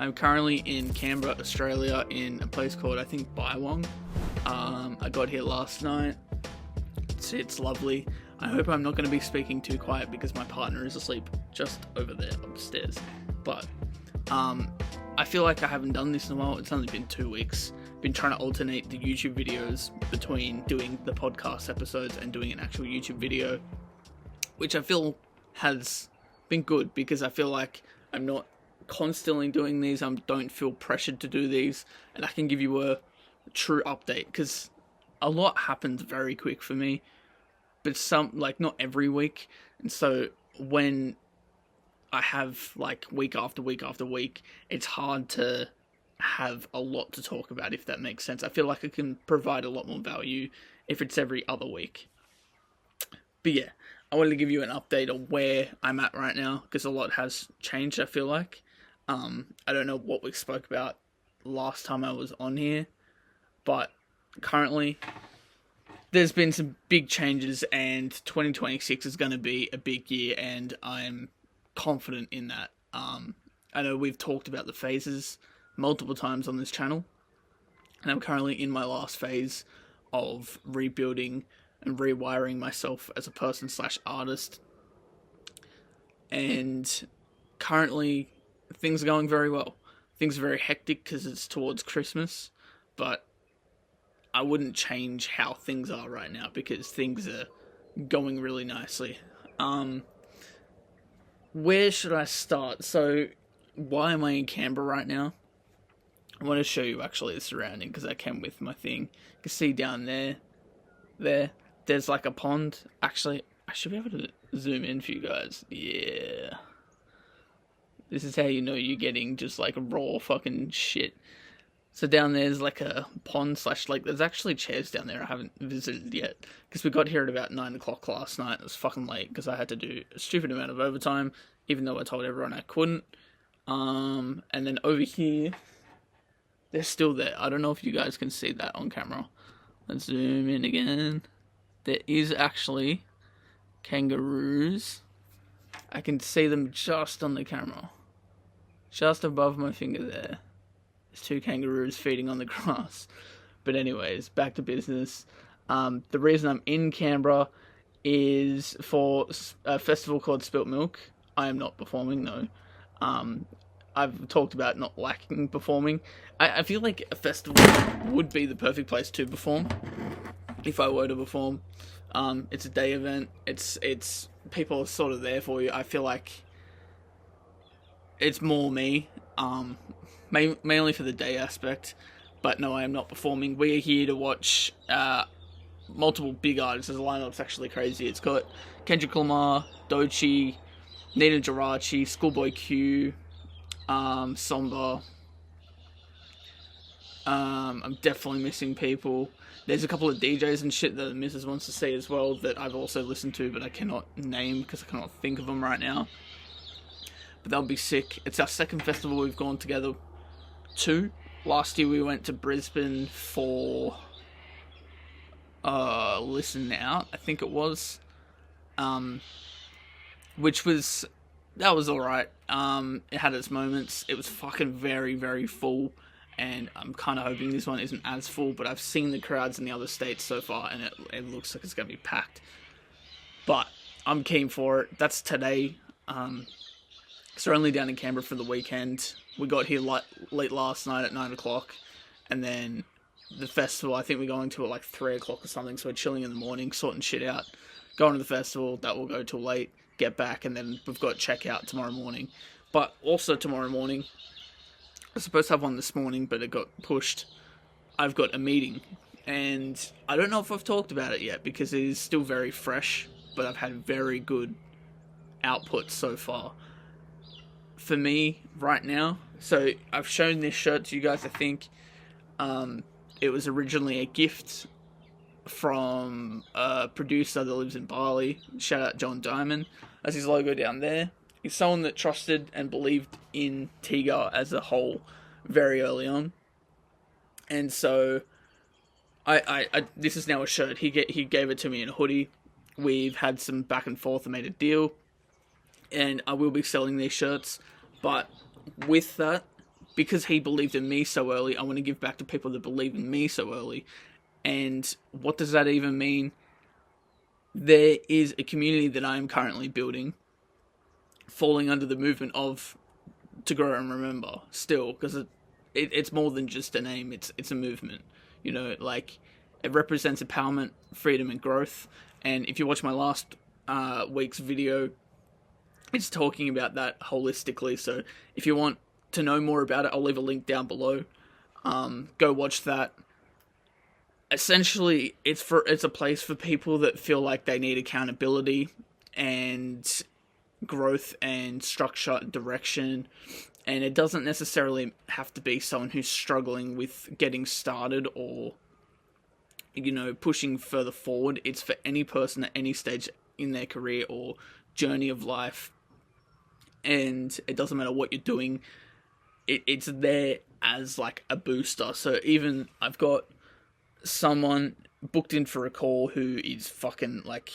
I'm currently in Canberra, Australia, in a place called, I think, Bywong. I got here last night. It's lovely. I hope I'm not going to be speaking too quiet because my partner is asleep just over there upstairs. But I feel like I haven't done this in a while. It's only been 2 weeks. Been trying to alternate the YouTube videos between doing the podcast episodes and doing an actual YouTube video, which I feel has been good because I feel like I'm not constantly doing these. I don't feel pressured to do these, and I can give you a true update because a lot happens very quick for me, but not every week. And so when I have like week after week after week, it's hard to have a lot to talk about, if that makes sense. I feel like I can provide a lot more value if it's every other week. But yeah, I wanted to give you an update on where I'm at right now because a lot has changed, I feel like. I don't know what we spoke about last time I was on here, but currently there's been some big changes and 2026 is going to be a big year, and I'm confident in that. I know we've talked about the phases multiple times on this channel, and I'm currently in my last phase of rebuilding and rewiring myself as a person / artist, and currently things are going very well. Things are very hectic because it's towards Christmas, but I wouldn't change how things are right now because things are going really nicely. Where should I start? So, why am I in Canberra right now? I want to show you actually the surrounding because I came with my thing. You can see down there's like a pond. Actually, I should be able to zoom in for you guys. Yeah. This is how you know you're getting just like raw fucking shit. So down there's like a pond / lake. There's actually chairs down there I haven't visited yet because we got here at about 9 o'clock last night. It was fucking late because I had to do a stupid amount of overtime, even though I told everyone I couldn't. And then over here, they're still there. I don't know if you guys can see that on camera. Let's zoom in again. There is actually kangaroos. I can see them just on the camera. Just above my finger there. There's 2 kangaroos feeding on the grass. But anyways, back to business. The reason I'm in Canberra is for a festival called Spilt Milk. I am not performing, no. I've talked about not liking performing. I feel like a festival would be the perfect place to perform if I were to perform. It's a day event. It's people are sort of there for you. I feel like it's more me, mainly for the day aspect. But no, I am not performing. We are here to watch multiple big artists. The lineup's actually crazy. It's got Kendrick Lamar, Doechii, Nina Geraci, Schoolboy Q, Somba. I'm definitely missing people. There's a couple of DJs and shit that the missus wants to see as well that I've also listened to, but I cannot name because I cannot think of them right now. But that'll be sick. It's our second festival we've gone together to. Last year we went to Brisbane for Listen Out, I think it was. That was alright. It had its moments. It was fucking very, very full. And I'm kind of hoping this one isn't as full, but I've seen the crowds in the other states so far, and it looks like it's going to be packed. But I'm keen for it. That's today. So we're only down in Canberra for the weekend. We got here late last night at 9 o'clock, and then the festival, I think we're going to at like 3 o'clock or something, so we're chilling in the morning, sorting shit out, going to the festival. That will go till late, get back, and then we've got checkout tomorrow morning. But also tomorrow morning, I was supposed to have one this morning, but it got pushed. I've got a meeting, and I don't know if I've talked about it yet because it is still very fresh, but I've had very good output so far. For me, right now, so I've shown this shirt to you guys, I think. It was originally a gift from a producer that lives in Bali. Shout out John Diamond. That's his logo down there. He's someone that trusted and believed in Tiga as a whole very early on. And so, this is now a shirt. He gave it to me in a hoodie. We've had some back and forth and made a deal. And I will be selling these shirts. But with that, because he believed in me so early, I want to give back to people that believe in me so early. And what does that even mean? There is a community that I am currently building, falling under the movement of To Grow and Remember, still, because it's more than just a name, it's a movement. You know, like, it represents empowerment, freedom, and growth. And if you watch my last week's video, it's talking about that holistically. So if you want to know more about it, I'll leave a link down below. Go watch that. Essentially, it's a place for people that feel like they need accountability and growth and structure and direction. And it doesn't necessarily have to be someone who's struggling with getting started or, you know, pushing further forward. It's for any person at any stage in their career or journey of life. And it doesn't matter what you're doing. It's there as like a booster. So even I've got someone booked in for a call who is fucking like,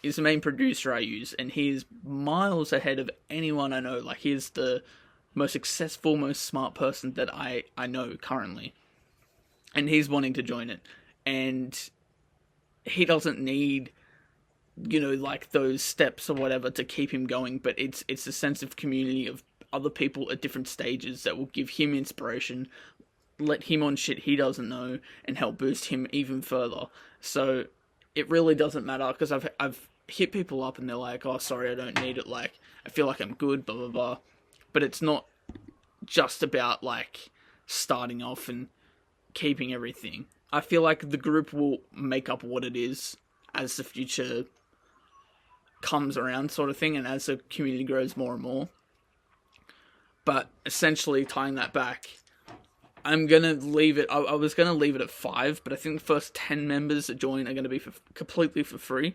is the main producer I use, and he is miles ahead of anyone I know. Like, he's the most successful, most smart person that I know currently, and he's wanting to join it, and he doesn't need, you know, like those steps or whatever to keep him going, but it's a sense of community of other people at different stages that will give him inspiration, let him on shit he doesn't know, and help boost him even further. So it really doesn't matter, because I've hit people up and they're like, oh, sorry, I don't need it, like, I feel like I'm good, blah, blah, blah. But it's not just about, like, starting off and keeping everything. I feel like the group will make up what it is as the future comes around, sort of thing, and as the community grows more and more. But essentially, tying that back, I'm going to leave it, I was going to leave it at 5, but I think the first 10 members that join are going to be completely for free.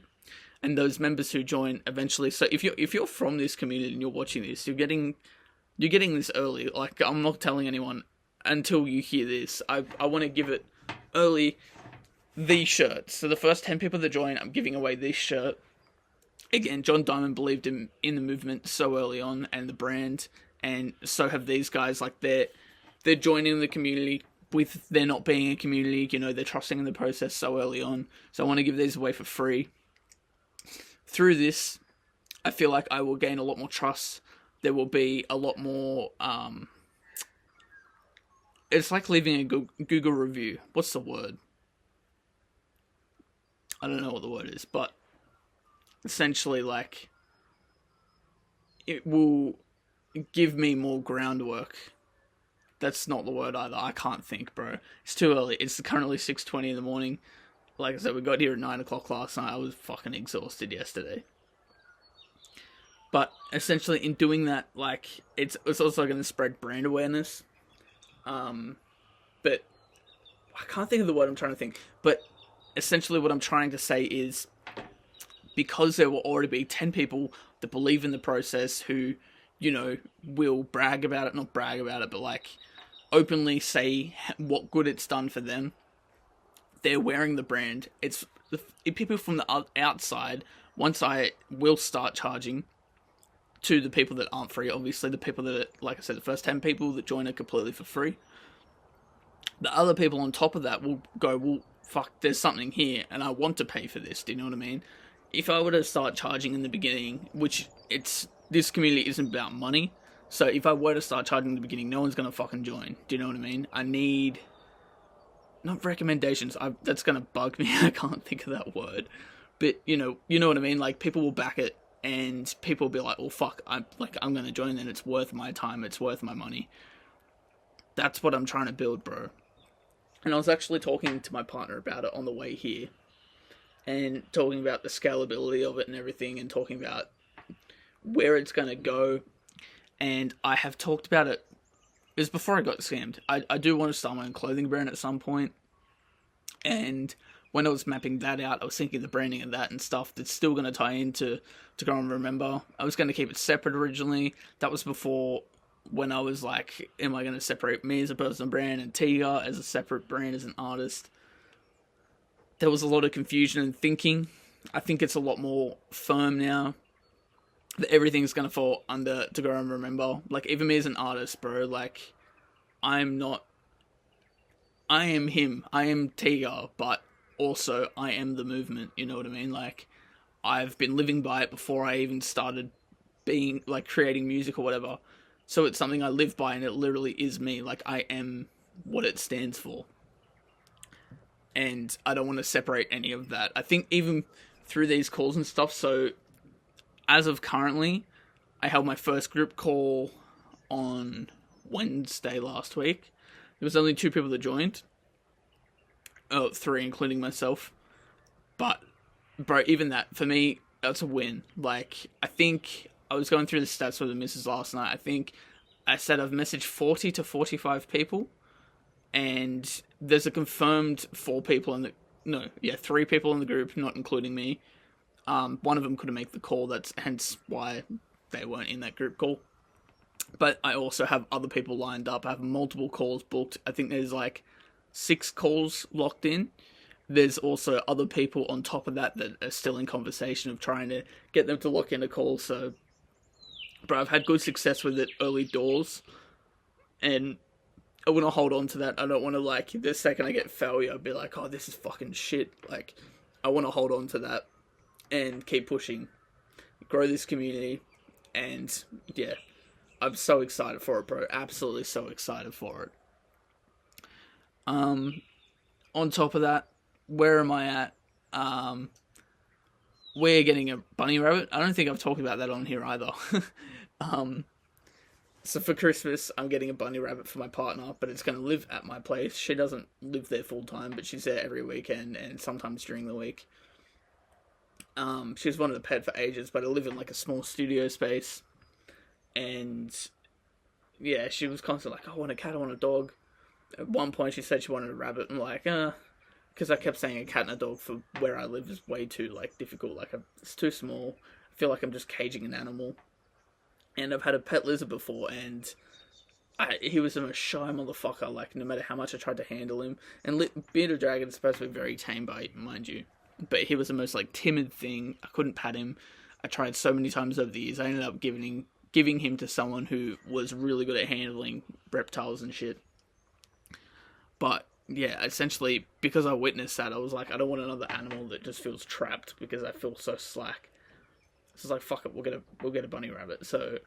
And those members who join eventually, so if you're from this community and you're watching this, you're getting this early. Like, I'm not telling anyone until you hear this. I want to give it early, these shirts. So the first 10 people that join, I'm giving away this shirt. Again, John Diamond believed in the movement so early on, and the brand, and so have these guys. Like, they're joining the community with there not being a community, you know, they're trusting in the process so early on. So I want to give these away for free. Through this, I feel like I will gain a lot more trust. There will be a lot more, it's like leaving a Google review. What's the word? I don't know what the word is, but essentially, like, it will give me more groundwork. That's not the word either. I can't think, bro. It's too early. It's currently 6:20 in the morning. Like I said, we got here at 9 o'clock last night. I was fucking exhausted yesterday. But essentially, in doing that, like, it's also going to spread brand awareness. But I can't think of the word I'm trying to think. But essentially what I'm trying to say is, because there will already be 10 people that believe in the process who, you know, will brag about it, not brag about it, but like openly say what good it's done for them. They're wearing the brand. It's people from the outside. Once I will start charging to the people that aren't free, obviously the people that are, like I said, the first 10 people that join are completely for free. The other people on top of that will go, well, fuck, there's something here, and I want to pay for this. Do you know what I mean? If I were to start charging in the beginning, which this community isn't about money, so if I were to start charging in the beginning, no one's gonna fucking join. Do you know what I mean? I need, not recommendations, that's gonna bug me, I can't think of that word, but you know what I mean, like, people will back it, and people will be like, well, fuck, I'm gonna join, and it's worth my time, it's worth my money. That's what I'm trying to build, bro. And I was actually talking to my partner about it on the way here, and talking about the scalability of it and everything, and talking about where it's going to go. And I have talked about it. It was before I got scammed. I do want to start my own clothing brand at some point. And when I was mapping that out, I was thinking the branding of that and stuff that's still going to tie into To Grow and Remember. I was going to keep it separate originally. That was before, when I was like, am I going to separate me as a personal brand and Tiga as a separate brand as an artist? There was a lot of confusion and thinking. I think it's a lot more firm now, that everything's going to fall under To Grow and Remember. Like, even me as an artist, bro, like, I'm not. I am him. I am Tiga, but also I am the movement. You know what I mean? Like, I've been living by it before I even started being like creating music or whatever. So it's something I live by, and it literally is me. Like, I am what it stands for, and I don't want to separate any of that. I think even through these calls and stuff. So as of currently, I held my first group call on Wednesday last week. There was only 2 people that joined. Oh, 3, including myself. But, bro, even that, for me, that's a win. Like, I think I was going through the stats with the missus last night. I think I said I've messaged 40 to 45 people. And there's a confirmed 4 people in the... No, yeah, 3 people in the group, not including me. One of them couldn't make the call. That's hence why they weren't in that group call. But I also have other people lined up. I have multiple calls booked. I think there's like 6 calls locked in. There's also other people on top of that that are still in conversation of trying to get them to lock in a call. So, but I've had good success with it early doors. And I want to hold on to that. I don't want to, like, the second I get failure, I'll be like, oh, this is fucking shit. Like, I want to hold on to that and keep pushing. Grow this community. And, yeah. I'm so excited for it, bro. Absolutely so excited for it. On top of that, where am I at? We're getting a bunny rabbit. I don't think I've talked about that on here either. So for Christmas, I'm getting a bunny rabbit for my partner, but it's going to live at my place. She doesn't live there full time, but she's there every weekend and sometimes during the week. She's wanted a pet for ages, but I live in like a small studio space. And yeah, she was constantly like, I want a cat, I want a dog. At one point she said she wanted a rabbit. I'm like, because I kept saying a cat and a dog for where I live is way too like difficult. Like, it's too small. I feel like I'm just caging an animal. And I've had a pet lizard before, and he was the most shy motherfucker. Like, no matter how much I tried to handle him. And bearded dragon is supposed to be very tame, mind you. But he was the most like timid thing. I couldn't pat him. I tried so many times over the years. I ended up giving him to someone who was really good at handling reptiles and shit. But yeah, essentially, because I witnessed that, I was like, I don't want another animal that just feels trapped because I feel so slack. So it's like, fuck it, we'll get a bunny rabbit. So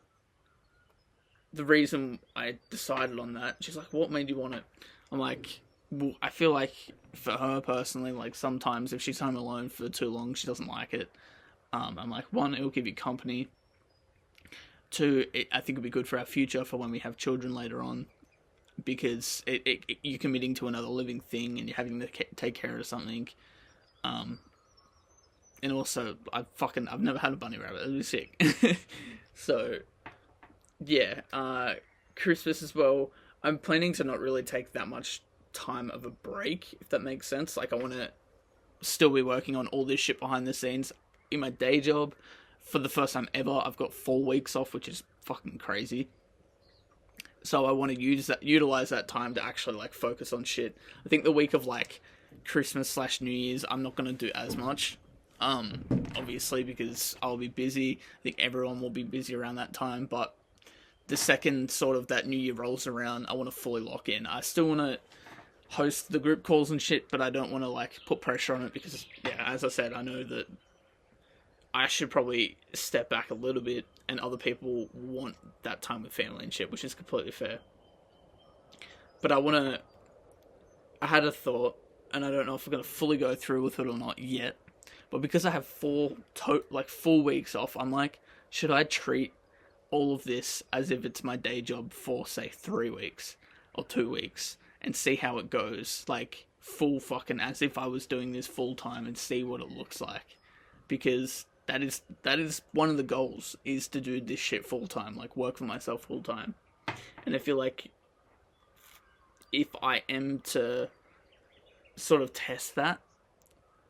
the reason I decided on that, she's like, what made you want it? I'm like, well, I feel like for her personally, like sometimes if she's home alone for too long, she doesn't like it. I'm like, 1, it'll give you company. 2, I think it'll be good for our future for when we have children later on, because you're committing to another living thing and you're having to take care of something. And also, I've never had a bunny rabbit. It'd be sick. So, yeah. Christmas as well. I'm planning to not really take that much time of a break, if that makes sense. Like, I want to still be working on all this shit behind the scenes in my day job. For the first time ever, I've got 4 weeks off, which is fucking crazy. So I want to utilize that time to actually like focus on shit. I think the week of like Christmas/New Year's, I'm not gonna do as much. Obviously because I'll be busy. I think everyone will be busy around that time. But the second sort of that New Year rolls around, I want to fully lock in. I still want to host the group calls and shit, but I don't want to like put pressure on it because, yeah, as I said, I know that I should probably step back a little bit, and other people want that time with family and shit, which is completely fair. But I had a thought, and I don't know if I'm going to fully go through with it or not yet, but because I have 4 full weeks off, I'm like, should I treat all of this as if it's my day job for, say, 3 weeks or 2 weeks, and see how it goes, like, full fucking as if I was doing this full time and see what it looks like, because that is one of the goals, is to do this shit full time, like work for myself full time. And I feel like if I am to sort of test that,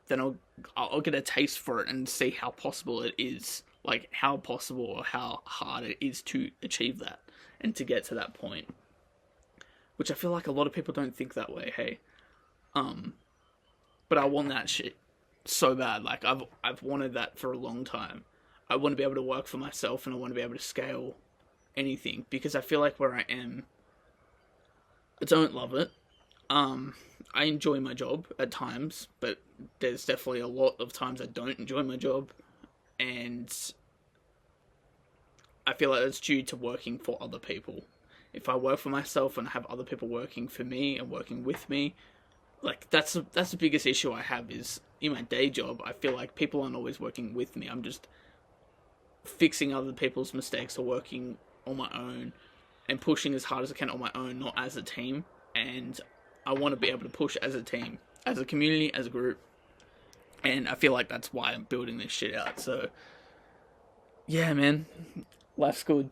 then I'll get a taste for it and see how possible it is, like how possible or how hard it is to achieve that and to get to that point. Which I feel like a lot of people don't think that way, hey. But I want that shit so bad. Like, I've wanted that for a long time. I want to be able to work for myself, and I want to be able to scale anything, because I feel like where I am, I don't love it. I enjoy my job at times, but there's definitely a lot of times I don't enjoy my job, and I feel like that's due to working for other people. If I work for myself and have other people working for me and working with me, like that's the biggest issue I have is in my day job. I feel like people aren't always working with me. I'm just fixing other people's mistakes or working on my own and pushing as hard as I can on my own, not as a team. And I want to be able to push as a team, as a community, as a group. And I feel like that's why I'm building this shit out. So, yeah, man, life's good.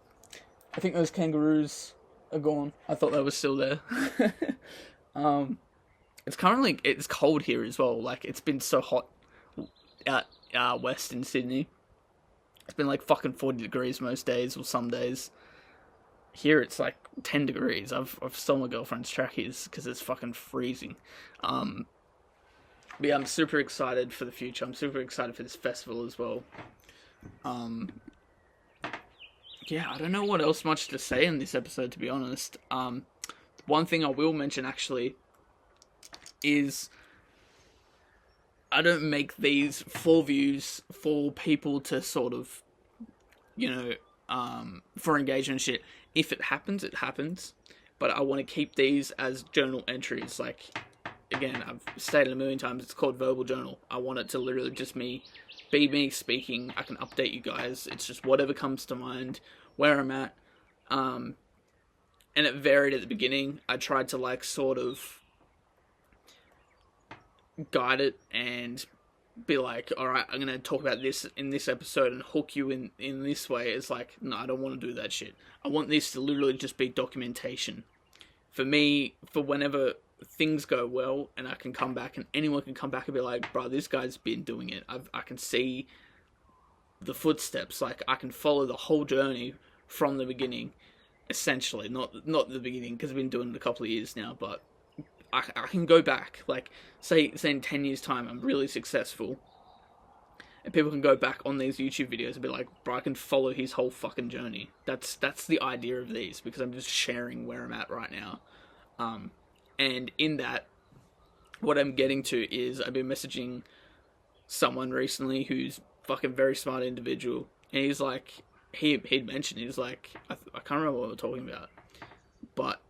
I think those kangaroos are gone. I thought they were still there. It's cold here as well. Like, it's been so hot out west in Sydney. It's been like fucking 40 degrees most days, or some days. Here it's like 10 degrees. I've stolen my girlfriend's trackies because it's fucking freezing. But yeah, I'm super excited for the future. I'm super excited for this festival as well. Yeah, I don't know what else much to say in this episode, to be honest. One thing I will mention actually is I don't make these for views for people to sort of, for engagement shit. If it happens, it happens. But I want to keep these as journal entries. Like, again, I've stated a million times, it's called Verbal Journal. I want it to literally just be me speaking. I can update you guys. It's just whatever comes to mind, where I'm at. And it varied at the beginning. I tried to, like, sort of guide it and be like, alright, I'm going to talk about this in this episode and hook you in this way. It's like, no, I don't want to do that shit. I want this to literally just be documentation. For me, for whenever things go well and I can come back and anyone can come back and be like, bro, this guy's been doing it. I can see the footsteps. Like, I can follow the whole journey from the beginning, essentially. Not the beginning, because I've been doing it a couple of years now, but I can go back, like, say in 10 years' time, I'm really successful, and people can go back on these YouTube videos and be like, bro, I can follow his whole fucking journey. That's the idea of these, because I'm just sharing where I'm at right now. And in that, what I'm getting to is, I've been messaging someone recently who's fucking very smart individual, and he's like, he'd mentioned, he's like, I can't remember what we're talking about, but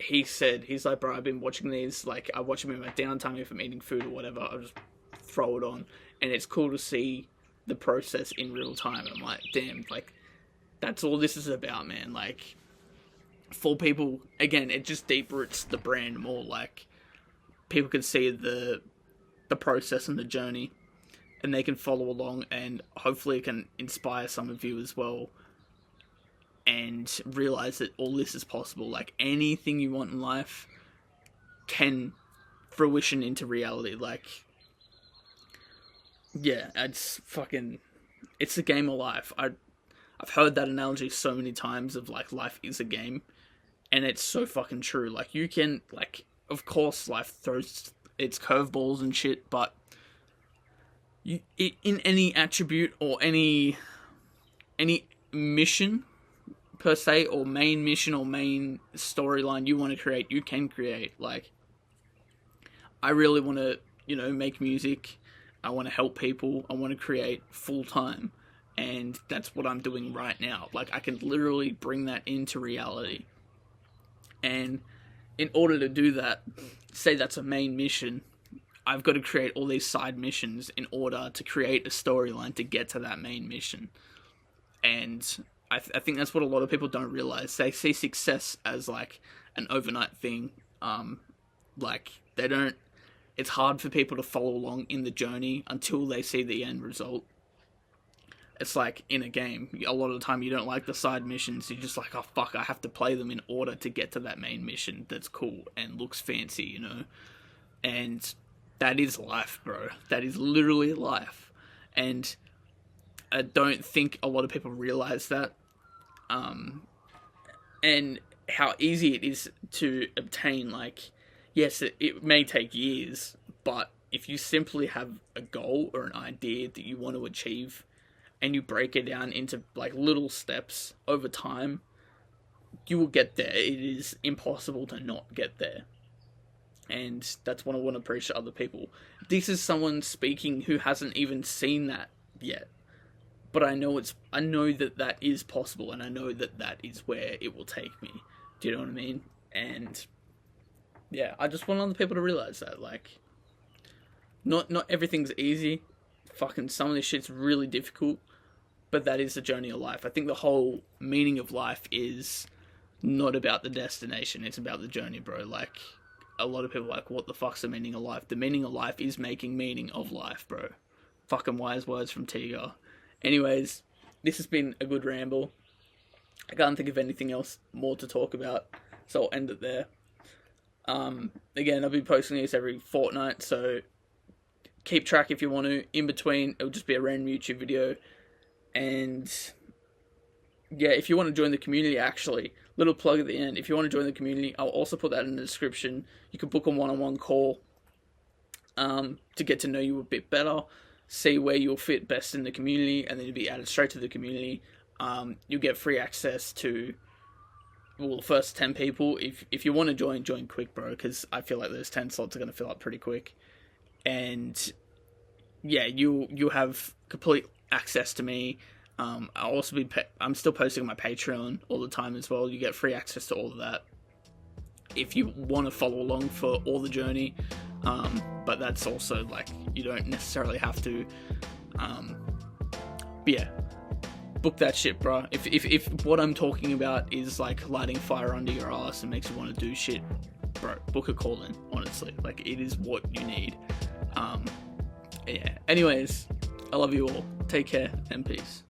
he said, he's like, bro, I've been watching these, like, I watch them in my downtime if I'm eating food or whatever, I'll just throw it on, and it's cool to see the process in real time. I'm like, damn, like, that's all this is about, man. Like, for people, again, it just deep roots the brand more, like, people can see the process and the journey, and they can follow along, and hopefully it can inspire some of you as well, and realize that all this is possible. Like, anything you want in life can fruition into reality. Like, yeah, it's the game of life. I've heard that analogy so many times of, like, life is a game, and it's so fucking true. Like, you can, like, of course life throws its curveballs and shit, but in any attribute or any mission per se, or main mission or main storyline you want to create, you can create. Like, I really want to, make music. I want to help people. I want to create full time, and that's what I'm doing right now. Like, I can literally bring that into reality, and in order to do that, say that's a main mission, I've got to create all these side missions in order to create a storyline to get to that main mission. And I think that's what a lot of people don't realize. They see success as, like, an overnight thing. Like, they don't... It's hard for people to follow along in the journey until they see the end result. It's like in a game. A lot of the time you don't like the side missions. You're just like, oh, fuck, I have to play them in order to get to that main mission that's cool and looks fancy, And that is life, bro. That is literally life. And I don't think a lot of people realize that. And how easy it is to obtain. Like, yes, it may take years, but if you simply have a goal or an idea that you want to achieve, and you break it down into, like, little steps over time, you will get there. It is impossible to not get there. And that's what I want to preach to other people. This is someone speaking who hasn't even seen that yet. But I know that is possible, and I know that is where it will take me. Do you know what I mean? And yeah, I just want other people to realize that, like, not everything's easy. Fucking some of this shit's really difficult, but that is the journey of life. I think the whole meaning of life is not about the destination, it's about the journey, bro. Like, a lot of people are like, what the fuck's the meaning of life? The meaning of life is making meaning of life, bro. Fucking wise words from Tiga. Anyways, this has been a good ramble. I can't think of anything else more to talk about, so I'll end it there. Again, I'll be posting these every fortnight, so keep track if you want to. In between, it'll just be a random YouTube video. And yeah, if you want to join the community, actually, little plug at the end. If you want to join the community, I'll also put that in the description. You can book a one-on-one call to get to know you a bit better, see where you'll fit best in the community, and then you'll be added straight to the community. You'll get free access to, well, the first 10 people. If you want to join quick, bro, because I feel like those 10 slots are going to fill up pretty quick. And yeah, you'll have complete access to me. I'll also be I'm still posting on my Patreon all the time as well. You get free access to all of that if you want to follow along for all the journey. But that's also, like, you don't necessarily have to. But yeah, book that shit, bro. If what I'm talking about is like lighting fire under your ass and makes you want to do shit, bro, book a call in. Honestly, like, it is what you need. Yeah. Anyways, I love you all. Take care and peace.